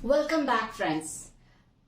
Welcome back friends.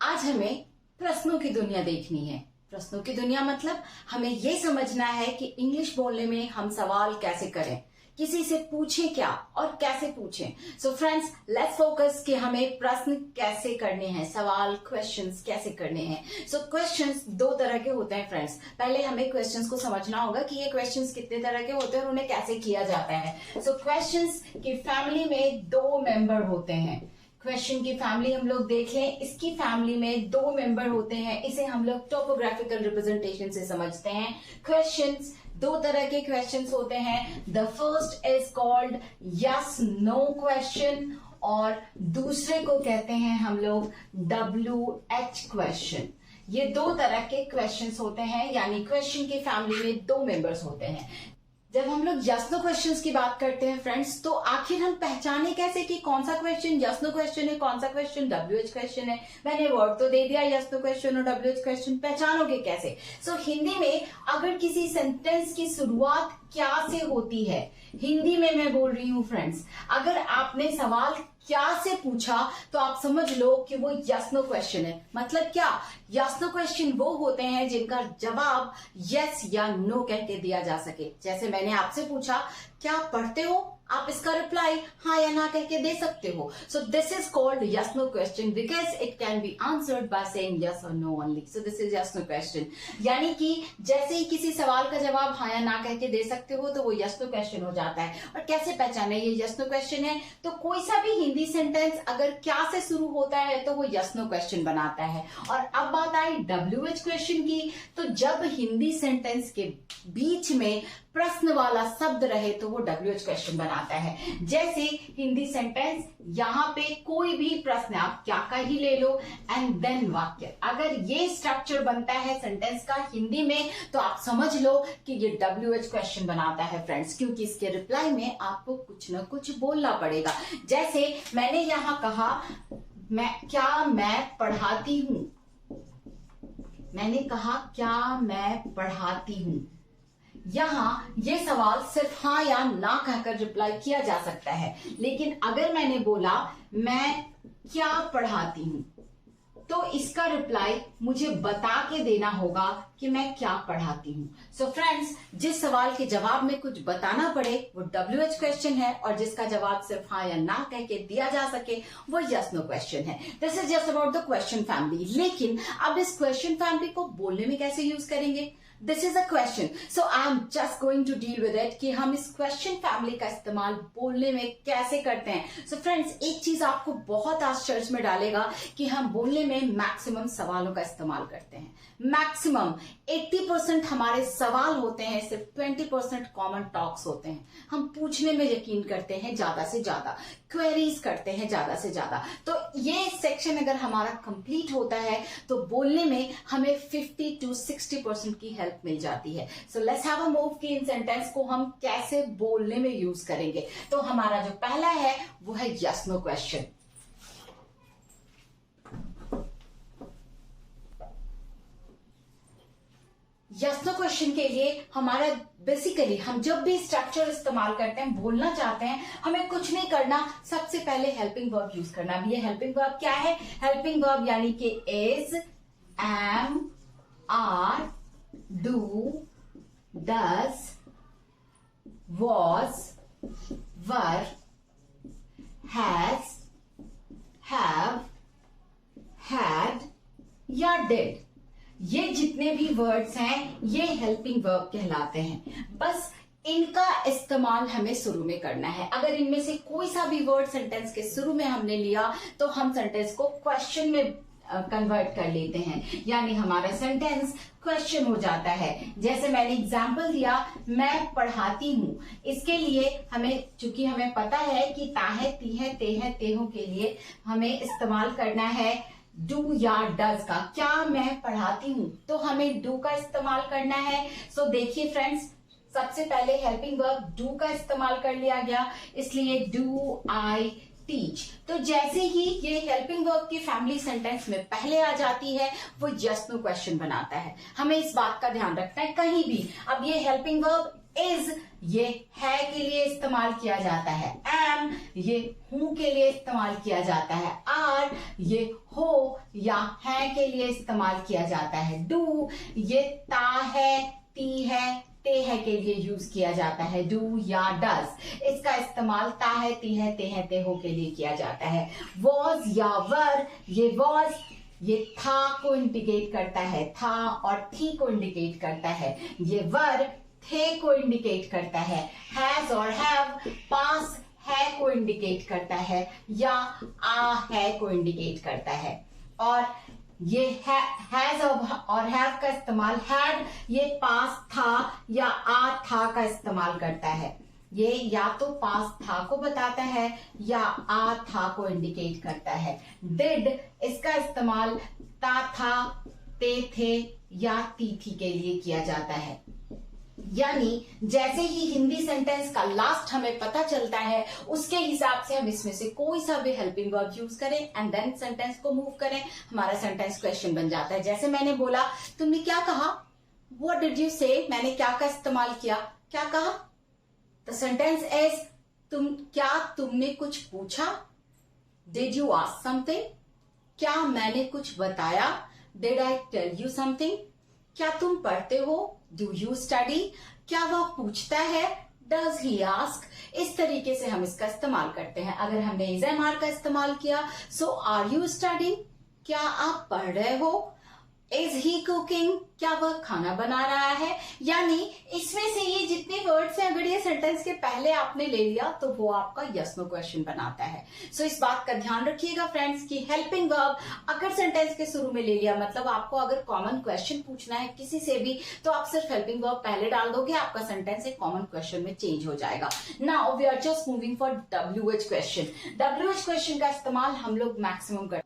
आज हमें प्रश्नों की दुनिया देखनी है। प्रश्नों की दुनिया मतलब हमें ये समझना है कि इंग्लिश बोलने में हम सवाल कैसे करें, किसी से पूछें क्या और कैसे पूछें। सो फ्रेंड्स, लेट्स फोकस कि हमें प्रश्न कैसे करने हैं, सवाल क्वेश्चंस कैसे करने हैं। सो क्वेश्चंस दो तरह के होते हैं फ्रेंड्स। पहले हमें क्वेश्चंस को समझना होगा कि ये क्वेश्चंस कितने तरह के होते हैं और उन्हें कैसे किया जाता है। सो क्वेश्चंस की फैमिली में दो मेंबर होते हैं। क्वेश्चन की फैमिली हम लोग देख लें, इसकी फैमिली में दो मेंबर होते हैं। इसे हम लोग टोपोग्राफिकल रिप्रेजेंटेशन से समझते हैं। क्वेश्चंस दो तरह के क्वेश्चंस होते हैं। The first is called yes no question और दूसरे को कहते हैं हम लोग WH क्वेश्चन। ये दो तरह के क्वेश्चंस होते हैं, यानी क्वेश्चन की फैमिली में दो मेंबर्स होते हैं। जब हम लोग यस नो क्वेश्चंस की बात करते हैं फ्रेंड्स, तो आखिर हम पहचाने कैसे कि कौन सा क्वेश्चन यस नो क्वेश्चन है, कौन सा क्वेश्चन WH क्वेश्चन है। मैंने वर्ड तो दे दिया यस नो क्वेश्चन और WH क्वेश्चन, पहचानोगे कैसे? सो हिंदी में अगर किसी सेंटेंस की शुरुआत क्या से होती है, हिंदी में मैं बोल रही हूं फ्रेंड्स, अगर आपने सवाल क्या से पूछा तो आप समझ लो कि वो यस नो क्वेश्चन है। मतलब क्या? यस नो क्वेश्चन वो होते हैं जिनका जवाब यस या नो कह के दिया जा सके। जैसे मैंने आपसे पूछा क्या पढ़ते हो, आप इसका रिप्लाई हाँ या ना कह के दे सकते हो। So this is called yes no question because it can be answered by saying yes और no only. So this is yes no question, यानी कि जैसे ही किसी सवाल का जवाब हाँ या ना कह के दे सकते हो तो वो यस नो क्वेश्चन हो जाता है। और कैसे पहचाने ये यस नो क्वेश्चन है? तो कोई सा भी हिंदी सेंटेंस अगर क्या से शुरू होता है तो वो यस नो क्वेश्चन बनाता है। और अब बात आई WH क्वेश्चन की, तो जब हिंदी सेंटेंस के बीच में प्रश्न वाला शब्द रहे तो वो WH क्वेश्चन बनाता है। जैसे हिंदी सेंटेंस, यहाँ पे कोई भी प्रश्न आप क्या का ही ले लो एंड देन वाक्य, अगर ये स्ट्रक्चर बनता है सेंटेंस का हिंदी में तो आप समझ लो कि ये WH क्वेश्चन बनाता है फ्रेंड्स, क्योंकि इसके रिप्लाई में आपको कुछ ना कुछ बोलना पड़ेगा। जैसे मैंने यहाँ कहा मैं पढ़ाती हूं, मैंने कहा क्या मैं पढ़ाती हूं। यहाँ ये सवाल सिर्फ हाँ या ना कहकर रिप्लाई किया जा सकता है, लेकिन अगर मैंने बोला मैं क्या पढ़ाती हूं तो इसका रिप्लाई मुझे बता के देना होगा कि मैं क्या पढ़ाती हूं। सो फ्रेंड्स, जिस सवाल के जवाब में कुछ बताना पड़े वो WH क्वेश्चन है, और जिसका जवाब सिर्फ हाँ या ना कह के दिया जा सके वो यस नो क्वेश्चन है। This is just about the question family. लेकिन अब इस क्वेश्चन फैमिली को बोलने में कैसे यूज करेंगे? This is a question, so I am just going to deal with it कि हम इस क्वेश्चन फैमिली का इस्तेमाल बोलने में कैसे करते हैं। सो फ्रेंड्स, एक चीज आपको बहुत आश्चर्य में डालेगा कि हम बोलने में मैक्सिमम सवालों का इस्तेमाल करते हैं। मैक्सिमम 80% हमारे सवाल होते हैं, सिर्फ 20% कॉमन टॉक्स होते हैं। हम पूछने में यकीन करते हैं ज्यादा से ज्यादा, क्वेरीज करते हैं ज्यादा से ज्यादा। तो ये सेक्शन अगर हमारा कंप्लीट होता है तो बोलने में हमें 50 to 60% की हेल्प मिल जाती है। So let's have a move कि इन सेंटेंस को हम कैसे बोलने में यूज करेंगे। तो हमारा जो पहला है वो है yes no question. Yes no question के लिए हमारा बेसिकली हम जब भी स्ट्रक्चर इस्तेमाल करते हैं, बोलना चाहते हैं, हमें कुछ नहीं करना, सबसे पहले हेल्पिंग वर्ब यूज करना। भी ये हेल्पिंग वर्ब क्या है? हेल्पिंग वर्ब यानी कि is, am, are, do, does, was, were, has, have, had या डिड। ये जितने भी वर्ड्स हैं ये हेल्पिंग वर्ब कहलाते हैं। बस इनका इस्तेमाल हमें शुरू में करना है। अगर इनमें से कोई सा भी वर्ड सेंटेंस के शुरू में हमने लिया तो हम सेंटेंस को क्वेश्चन में कन्वर्ट कर लेते हैं, यानी हमारा सेंटेंस क्वेश्चन हो जाता है। जैसे मैंने एग्जाम्पल दिया मैं पढ़ाती हूं, इसके लिए हमें, चूंकि हमें पता है कि ताहे, तीहे, तेहे, तेहों के लिए हमें इस्तेमाल करना है डू या डज का। क्या मैं पढ़ाती हूं तो हमें डू का इस्तेमाल करना है। सो देखिए फ्रेंड्स, सबसे पहले हेल्पिंग वर्ब डू का इस्तेमाल कर लिया गया, इसलिए डू आई टीच। तो जैसे ही ये हेल्पिंग वर्ब की फैमिली सेंटेंस में पहले आ जाती है वो यस नो क्वेश्चन बनाता है। हमें इस बात का ध्यान रखना है कहीं भी। अब ये हेल्पिंग वर्ब इज ये है के लिए इस्तेमाल किया जाता है, एम ये हूं के लिए इस्तेमाल किया जाता है, आर ये हो या है के लिए इस्तेमाल किया जाता है, डू ये ता है, ती है, ते है के लिए यूज किया जाता है, डू या डज इसका इस्तेमाल ता है, ती है, ते है, ते हो के लिए किया जाता है, वॉज या वर ये वॉज ये था को इंडिकेट करता है, था और थी को इंडिकेट करता है, ये वर थे को इंडिकेट करता है, हैज और हैव पास है को इंडिकेट करता है या आ है को इंडिकेट करता है, और ये हैज और हैव का इस्तेमाल हैड ये पास था या आ था का इस्तेमाल करता है, ये या तो पास था को बताता है या आ था को इंडिकेट करता है, डिड इसका इस्तेमाल ता था, ते थे या ती थी के लिए किया जाता है। यानी जैसे ही हिंदी सेंटेंस का लास्ट हमें पता चलता है उसके हिसाब से हम इसमें से कोई सा भी हेल्पिंग वर्ब यूज करें एंड देन सेंटेंस को मूव करें, हमारा सेंटेंस क्वेश्चन बन जाता है। जैसे मैंने बोला, तुमने क्या कहा, व्हाट डिड यू से, मैंने क्या का इस्तेमाल किया, क्या कहा, द सेंटेंस इज तुमने कुछ पूछा, डिड यू आस्क समथिंग, क्या मैंने कुछ बताया, did I tell you something, क्या तुम पढ़ते हो, डू यू स्टडी, क्या वह पूछता है, डज ही आस्क। इस तरीके से हम इसका इस्तेमाल करते हैं। अगर हमने इज एम आर का इस्तेमाल किया, सो आर यू स्टडिंग, क्या आप पढ़ रहे हो, इज ही कुकिंग, क्या वह खाना बना रहा है। यानी इसमें से ये जितने वर्ड्स हैं, अगर ये सेंटेंस के पहले आपने ले लिया तो वो आपका यस नो क्वेश्चन बनाता है। सो इस बात का ध्यान रखिएगा फ्रेंड्स कि हेल्पिंग वर्ब अगर सेंटेंस के शुरू में ले लिया, मतलब आपको अगर कॉमन क्वेश्चन पूछना है किसी से भी, तो आप सिर्फ हेल्पिंग वर्ब पहले डाल दोगे, आपका सेंटेंस एक कॉमन क्वेश्चन में चेंज हो जाएगा। Now we are just moving for WH question. WH question का इस्तेमाल हम लोग मैक्सिमम करते हैं।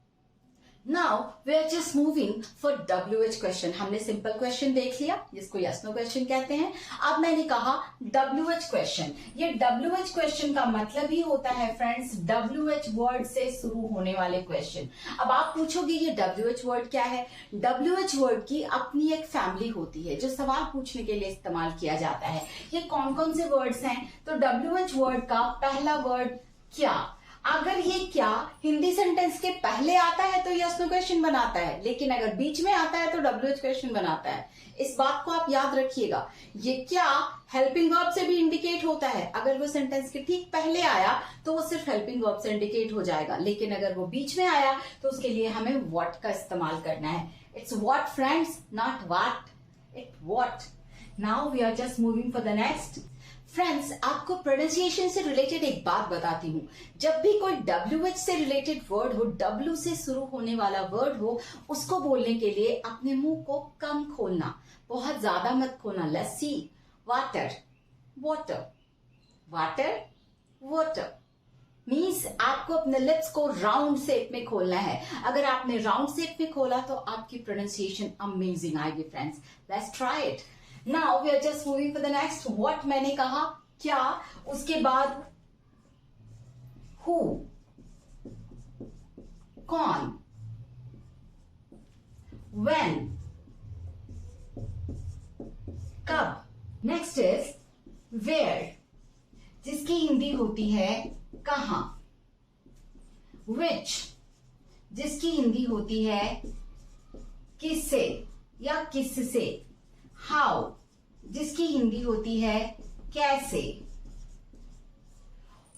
Now we are just moving for WH question। हमने सिंपल क्वेश्चन देख लिया जिसको यस नो क्वेश्चन कहते हैं। अब मैंने कहा WH क्वेश्चन। ये WH क्वेश्चन का मतलब ही होता है फ्रेंड्स WH वर्ड से शुरू होने वाले क्वेश्चन। अब आप पूछोगे ये WH वर्ड क्या है। WH वर्ड की अपनी एक फैमिली होती है जो सवाल पूछने के लिए इस्तेमाल किया जाता है। ये कौन कौन से वर्ड्स हैं, तो WH वर्ड का पहला वर्ड क्या, अगर ये क्या हिंदी सेंटेंस के पहले आता है तो यस नो क्वेश्चन बनाता है, लेकिन अगर बीच में आता है तो WH क्वेश्चन बनाता है। इस बात को आप याद रखिएगा। ये क्या हेल्पिंग वर्ब से भी इंडिकेट होता है, अगर वो सेंटेंस के ठीक पहले आया तो वो सिर्फ हेल्पिंग वर्ब से इंडिकेट हो जाएगा, लेकिन अगर वो बीच में आया तो उसके लिए हमें व्हाट का इस्तेमाल करना है। It's what friends, not what, it what. Now we are just moving for the next. Friends, आपको प्रोनाउंसिएशन से रिलेटेड एक बात बताती हूँ। जब भी कोई WH से रिलेटेड वर्ड हो, W से शुरू होने वाला वर्ड हो, उसको बोलने के लिए अपने मुंह को कम खोलना, बहुत ज्यादा मत खोलना। Lassi, water, water, water, water means आपको अपने लिप्स को राउंड शेप में खोलना है। अगर आपने राउंड शेप में खोला तो आपकी प्रोनाउंसिएशन अमेजिंग आएगी friends. Let's try it. Now we are just moving for the next. What मैंने कहा क्या, उसके बाद हु, कौन, व्हेन, कब। नेक्स्ट इज वेयर, जिसकी हिंदी होती है कहां। विच, जिसकी हिंदी होती है किससे या किससे। हाउ, जिसकी हिंदी होती है कैसे।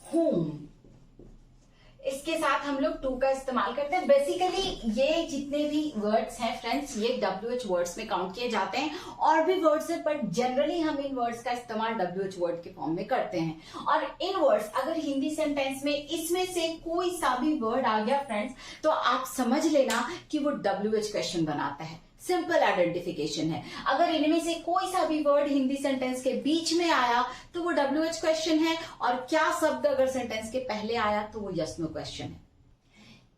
whom, इसके साथ हम लोग टू का इस्तेमाल करते हैं। बेसिकली ये जितने भी वर्ड्स हैं फ्रेंड्स, ये WH वर्ड्स में काउंट किए जाते हैं। और भी वर्ड्स है बट जनरली हम इन वर्ड्स का इस्तेमाल WH वर्ड के फॉर्म में करते हैं। और इन वर्ड्स अगर हिंदी सेंटेंस में इसमें से कोई सा भी वर्ड आ गया फ्रेंड्स, तो आप समझ लेना कि वो WH क्वेश्चन बनाता है। सिंपल आइडेंटिफिकेशन है। अगर इनमें से कोई सा भी वर्ड हिंदी सेंटेंस के बीच में आया तो वो WH क्वेश्चन है, और क्या शब्द अगर सेंटेंस के पहले आया तो वो यस नो क्वेश्चन है।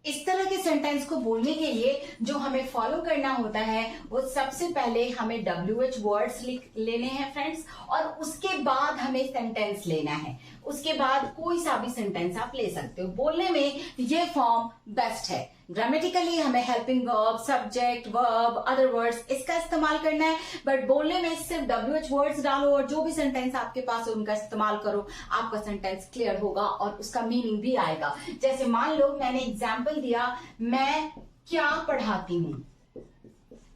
इस तरह के सेंटेंस को बोलने के लिए जो हमें फॉलो करना होता है वो सबसे पहले हमें WH वर्ड्स लिख लेने हैं फ्रेंड्स, और उसके बाद हमें सेंटेंस लेना है। उसके बाद कोई सा भी सेंटेंस आप ले सकते हो। बोलने में ये फॉर्म बेस्ट है। ग्रामेटिकली हमें helping verb, subject, verb, other words इसका इस्तेमाल करना है, बट बोलने में सिर्फ WH वर्ड्स डालो और जो भी सेंटेंस आपके पास है उनका इस्तेमाल करो, आपका सेंटेंस क्लियर होगा और उसका मीनिंग भी आएगा। जैसे मान लो मैंने एग्जाम्पल दिया, मैं क्या पढ़ाती हूँ।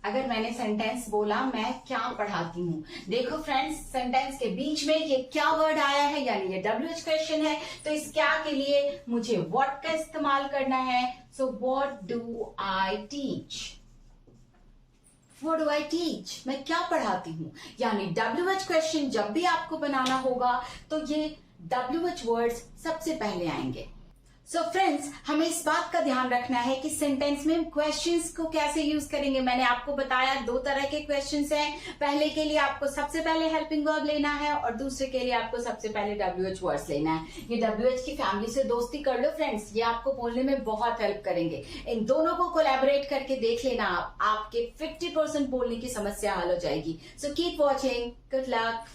अगर मैंने सेंटेंस बोला मैं क्या पढ़ाती हूँ, देखो फ्रेंड्स सेंटेंस के बीच में ये क्या वर्ड आया है, यानी ये WH क्वेश्चन है, तो इस क्या के लिए मुझे व्हाट का इस्तेमाल करना है। So what do I teach, what do I teach, मैं क्या पढ़ाती हूँ। यानी WH क्वेश्चन जब भी आपको बनाना होगा तो ये WH वर्ड्स सबसे पहले आएंगे। सो फ्रेंड्स, हमें इस बात का ध्यान रखना है कि सेंटेंस में क्वेश्चंस को कैसे यूज करेंगे। मैंने आपको बताया 2 तरह के क्वेश्चंस हैं। पहले के लिए आपको सबसे पहले हेल्पिंग वर्ब लेना है और दूसरे के लिए आपको सबसे पहले WH वर्ड्स लेना है। ये WH की फैमिली से दोस्ती कर लो फ्रेंड्स, ये आपको बोलने में बहुत हेल्प करेंगे। इन दोनों को कोलैबोरेट करके देख लेना, आपके 50% बोलने की समस्या हल हो जाएगी। So keep watching, good luck.